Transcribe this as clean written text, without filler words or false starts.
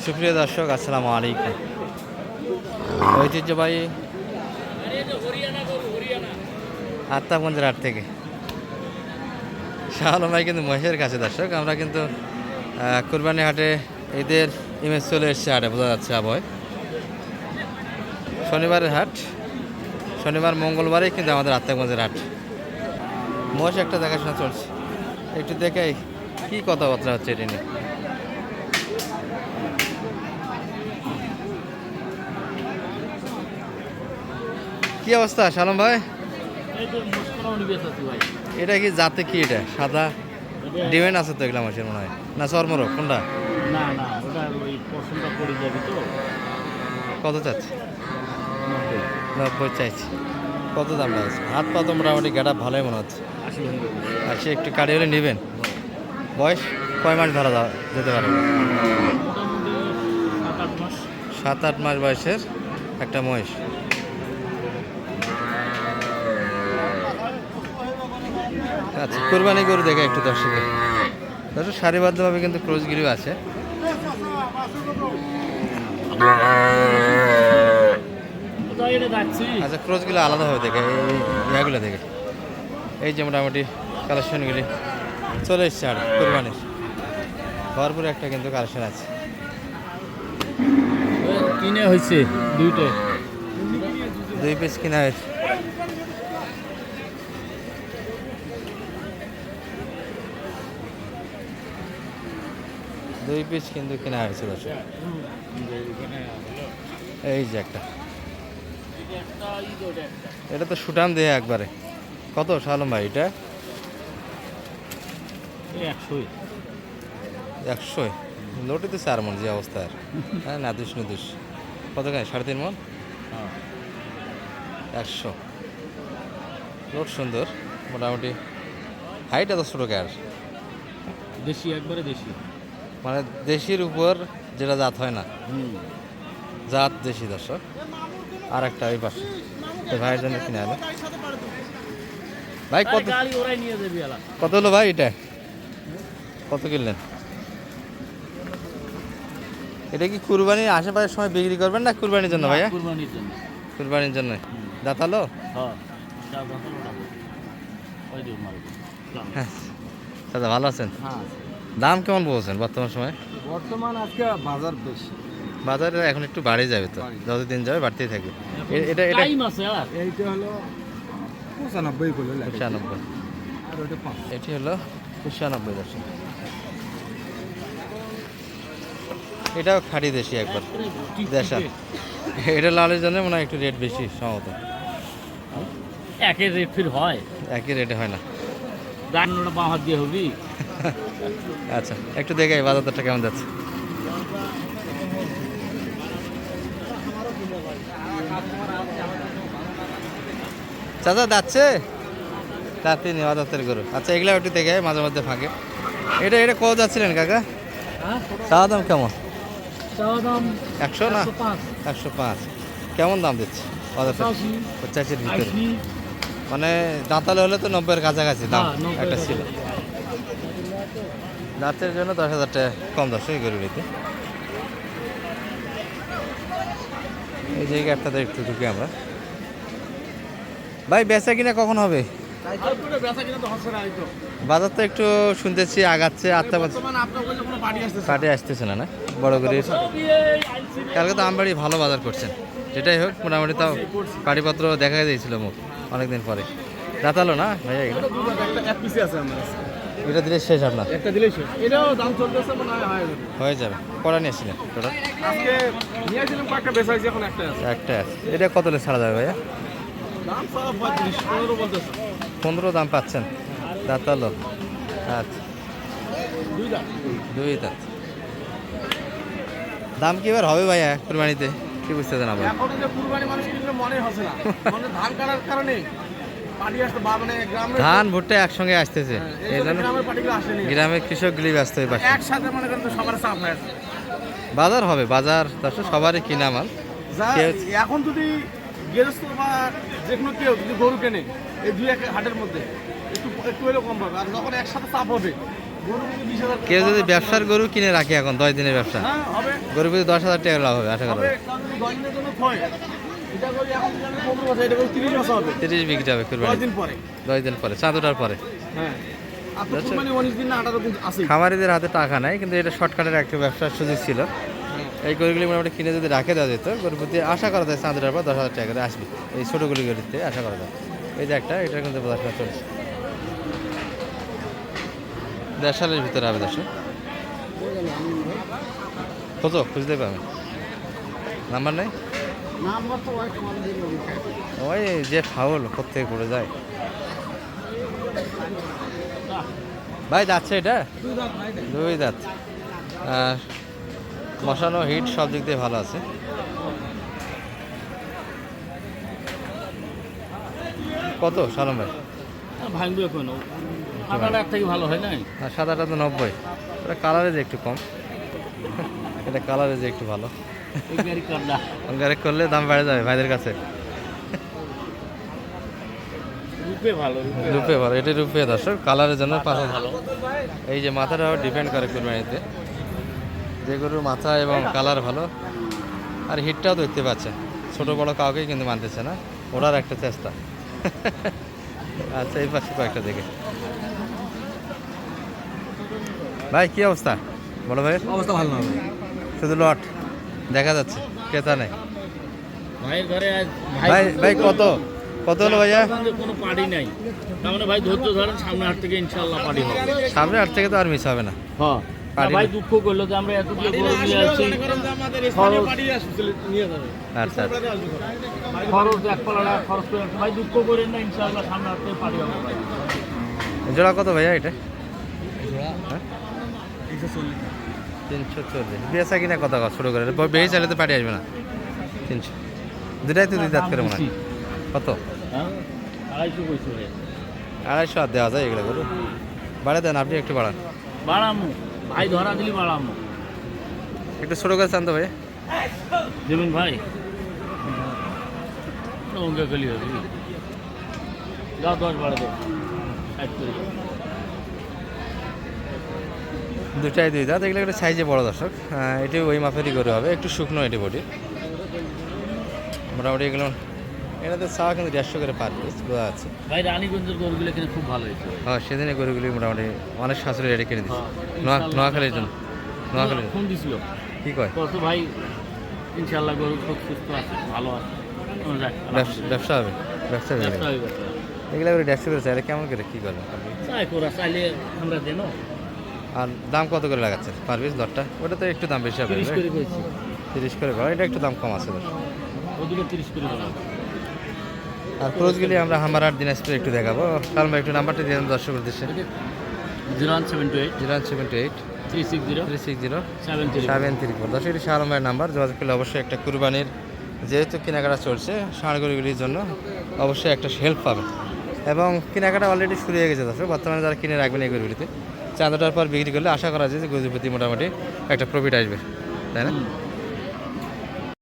সুপ্রিয় দর্শক, আসসালামু আলাইকুম। ঐতিহ্যবাহী আত্মাগঞ্জের হাট থেকে শাহ আলম ভাই কিন্তু মহেশের কাছে। দর্শক, আমরা কিন্তু কুরবানি হাটে ঈদের ইমেজ চলে এসছে হাটে, বোঝা যাচ্ছে আবহাওয়ায়। শনিবারের হাট, শনিবার মঙ্গলবারই কিন্তু আমাদের আত্মাগঞ্জের হাট। মহেশ একটা দেখাশোনা চলছে, একটু দেখে কি কথাবার্তা হচ্ছে এটা নিয়ে। কি অবস্থা শালম ভাই? এটা কি জাতে কি? এটা সাদা ডিমেন্ড আছে তো, এগুলা মাসের মনে হয় না চর্মরোগ কোনটা? না না, ওটা ওই পছন্দ করে যাবি তো। কত চাচ্ছে? 90 চাইছি। কত দাম লাগছে? হাত পা তো মোটামুটি গাটা ভালোই মনে হচ্ছে। 80 একটু কাটি হলে নেবেন। বয়স কয় মাস ধরা যেতে পারে? 7-8 মাস বয়সের একটা মহিষ। আচ্ছা, কোরবানি গরু দেখে একটু দর্শকের সারিবদ্ধভাবে কিন্তু ক্রোজগিরিও আছে। আচ্ছা, ক্রোজগুলো আলাদাভাবে দেখে, এই ইয়াগুলো দেখে। এই যে মোটামুটি কালেকশনগুলি চলে এসছে আর কোরবানির ভরপুর একটা কিন্তু কালেকশন আছে। কিনে হয়েছে দুই পিস কিনা হয়েছে। দুই পিস কিন্তু কেনা হয়েছে দর্শক। এই যে একটা, এটা তো সুটাম দিয়ে একবারে। কত শালম ভাই এটা? 100 লোটে তো 4 মন যে অবস্থা। আর হ্যাঁ, নাদুস নুদুস কত খায়? 3.5 মন। 100 লোট সুন্দর মোটামুটি। হাইট এত ছোটো আর দেশি, একবারে দেশি, মানে দেশির উপর যেটা জাত হয় না, জাত দেশি দর্শক। আর একটা ওই পাশে ভাইয়ের জন্য কিনে আলো। ভাই কত কত হলো ভাই এটা? কত কিনলেন? এটা কি কুরবানির আশেপাশের সময় বিক্রি করবেন না কুরবানির জন্য ভাইয়া? কুরবানির জন্য। কুরবানির জন্য দাঁতালো? হ্যাঁ দাদা, ভালো আছেন? দাম কেমন বলছেন বর্তমান সময়? বর্তমান আজকে বাজার বেশি, বাজারে এখন একটু বাড়ে যাবে তো, যতদিন যাবে বাড়তেই থাকবে। এটা এটা এইটা হলো 95 বলে 95, আর ওটা 5। এটি হলো 95 দর্শক। এটাও খাঁটি দেশি একবার দেশাল। এটা লালের জন্য মনে হয় একটু রেট বেশি সম্ভবত। একের রেট ফির হয়, একই রেটে হয় না। দাঁড়ানোটা বাঁ হাত দিয়ে হবি। আচ্ছা, একটু দেখে বাজার দরটা কেমন যাচ্ছে। চাচা যাচ্ছে রাতে নেওয়া যাত্রার গরু। আচ্ছা, এগুলো একটু দেখে মাঝে মধ্যে ফাঁকে। এটা এটা কত যাচ্ছিলেন কাকা? চাওয়া দাম কেমন? 100 না 105? কেমন দাম দিচ্ছে বাজার? 85-এর ভিতরে, মানে দাঁতালে হলে তো 90-এর কাছাকাছি দাম একটা ছিল। দাঁতের জন্য 10,000 টাকা কম দর্শক গরুটিতে। এই জায়গাটাতে একটু ঢুকে আমরা। ভাই বেচা কিনা কখন হবে? বাজার তো একটু শুনতেছি আগাচ্ছে। পাটি আসতেছে না, না বড় করে। কালকে তো আমবাড়ি ভালো বাজার করছেন, যেটাই হোক মোটামুটি তাও পাটিপত্র দেখা দিয়েছিল মুখ অনেকদিন পরে। দাঁতালো না ভাইয়া? এগুলো এটা দিলে শেষ আপনার? একটা দিলেই শেষ। এটাও দাম চলতেছে, মনে হয় হয়ে যাবে। কটা নিয়েছিলেন টোটাল? আজকে নিয়েছিলাম কয়েকটা, বেচা হয়েছে, এখন একটা আছে। একটা আছে। এটা কত ছাড়া যাবে ভাইয়া? দাম 35-15 বলতেছে। 15 দাম পাচ্ছেন? দাঁতালো? আচ্ছা, দুই দাঁত। দাম কি এবার হবে ভাইয়া কুরবানিতে? কি বুঝতেছেন আবার? এখন যে কুরবানি মানুষ কিনলে মনে হচ্ছে না, মানে ধান কাটার কারণে পাটি আসতে মানে গ্রামের ধান ভুট্টা একসঙ্গে আসতেছে, এই জন্য গ্রামের পাটিগুলো আসেনি। গ্রামের কৃষকগুলি ব্যস্ত হয়ে পাশে। একসাথে মনে করেন তো সবার চাপ হয়ে আছে। বাজার হবে, বাজার দর্শক সবারই কিনা মাল। এখন যদি গৃহস্থ বা যে কোনো কেউ যদি গরু কেনে এই দুই এক হাটের মধ্যে একটু একটু হলেও কম পাবে, আর যখন একসাথে চাপ হবে গরু কিন্তু 20,000 কেউ যদি ব্যবসার গরু কিনে রাখে এখন 10 দিনের ব্যবসা, হ্যাঁ হবে গরু প্রতি 10,000 টাকা লাভ হবে আশা করা হবে যায়। কারণ 10 দিনের জন্য থয় এটা করি এখন জানেন 15 বছর এটা করি 30 বছর হবে 30 বিক্রি যাবে 10 কুরবানি দিন পরে 10 দিন পরে, চাঁদ ওঠার পরে। হ্যাঁ আর আচ্ছা। কুরবানি 19 দিন না 18 দিন আছে খামারিদের হাতে টাকা নাই, কিন্তু এটা শর্টকাটের একটা ব্যবসার সুযোগ ছিল। এই গরুগুলি মোটামুটি কিনে যদি রাখে দেওয়া যেত, গরুর প্রতি আশা করা যায় চাঁদ ওঠার পর 10,000 টাকা করে আসবে এই ছোটোগুলি গরুতে আশা করা যায়। এই যে একটা, এটা কিন্তু পড়াশোনা চলছে 1.5 সালের ভিতরে হবে দর্শক। খোঁজো, খুঁজতে পাবে, নাম্বার নেই নাম্বার তো ওই তোমার দিন ওই যে ফাউল কোত্থেকে পড়ে যায়। ভাই যাচ্ছে এটা দুই দাঁত ভাই দেখ 2 দাঁত, আর বসানো হিট সব দিক দিয়ে ভালো আছে। কত সালাম ভাই? ভাঙবে কোন আটাটা থেকে ভালো হয় নাই আর সাদাটা তো 90, ওটা কালারে যে একটু কম, এটা কালারে যে একটু ভালো। এই গাড়ি কান্ডা গাড়ি করলে দাম বেড়ে যাবে ভাইদের কাছে। রূপে ভালো রূপে ভালো, এটা রূপে দর্শক, কালারের জন্য 5,000। এই যে মাথাটাও ডিপেন্ড করে কুরবানিতে, যে গরুর মাথা এবং কালার ভালো, আর হিটটাও দেখতে পাচ্ছে, ছোট বড় কাউকেই কিন্তু মানতেছে না, ওরার একটা চেষ্টা। আচ্ছা এই পাশে কয়েকটা দেখে ভাই কি অবস্থা বলো ভাই? অবস্থা ভালো না শুধু লট দেখা যাচ্ছে, ক্রেতা নেই। ভাইয়ের ঘরে আজ ভাই ভাই কত কত হলো ভাইয়া? কোনো পার্টি নাই তার মানে ভাই ধৈর্য ধরেন সামনে হাট থেকে ইনশাআল্লাহ পার্টি হবে সামনে 8 থেকে তো আর মিস হবে না। হ্যাঁ পার্টি ভাই না। দুঃখ করলো যে আমরা এতগুলো গরু নিয়ে আসছি আচ্ছা আচ্ছা। খরচ এক পালা খরচ করে ভাই দুঃখ করেন না ইনশাআল্লাহ সামনে হাট থেকে পার্টি হবে ভাই জোড়া কত ভাইয়া এটা? হ্যাঁ? 140 340 বেচা কিনা কথা ছোটো করে, বেশি চাইলে তো পাঠিয়ে আসবে না। 300 দুটাই তো 2 দাঁত করে মনে হয়। কত? হ্যাঁ 250 কইছো রে 250 আর দেওয়া যায় এগুলো গরু? বাড়ে দেন, আপনি একটু বাড়ান, বাড়ামু ভাই ধরা দিলি বাড়ামু একটু ছোটো করে চান তো ভাই। দেবেন ভাই ওকে গলি হবে যাও 10 বাড়া দাও 60 করে দুটাই 2 দাঁত, এগুলো একটা সাইজে বড় দর্শক। এটি ওই মাপেরই গরু হবে, একটু শুকনো এটি বডি মোটামুটি। এগুলো এটাতে চাওয়া কিন্তু 150 করে পার পিস বোঝা যাচ্ছে। ভাই রানীগঞ্জের গরুগুলো কিন্তু খুব ভালো হয়েছে হ্যাঁ সেদিনে গরুগুলি মোটামুটি অনেক সাশ্রয় রেটে কিনে দিচ্ছে। নোয়াখালীর জন্য, নোয়াখালীর ফোন দিছিল কী কয়? কত ভাই ইনশাআল্লাহ গরু খুব সুস্থ আছে ভালো আছে যাক, ব্যবসা হবে, ব্যবসা হবে ব্যবসা হয়ে গেছে। এগুলো করে 150 করে চাইলে কেমন করে কী করবেন? চাই করা চাইলে আমরা দেন আর দাম কত করে লাগাচ্ছে পার পিস দরটা? ওটা তো একটু দাম বেশি হবে, 30 করে কইছি 30 করে করা, এটা একটু দাম কম আছে দর্শক। ওদিকে 30 করে বলা আর ক্রোজগুলি আমরা হামার দিনাজপুরে একটু দেখাবো। কারণ ভাই একটু নাম্বারটা দিয়ে দেন দর্শকের উদ্দেশ্যে। 0178 078 360 360 73 734। দর্শক এটি শাহ আলম ভাইয়ের নাম্বার, যোগাযোগ করলে অবশ্যই একটা কুরবানির যেহেতু কেনাকাটা চলছে ষাঁড় গরুগুলির জন্য অবশ্যই একটা হেল্প পাবে, এবং কেনাকাটা অলরেডি শুরু হয়ে গেছে দর্শক। বর্তমানে যারা কিনে রাখবেন এই গরুগুলিতে, চাঁদাটার পর বিক্রি করলে আশা করা যায় যে গরুর প্রতি মোটামুটি একটা প্রফিট আসবে, তাই না?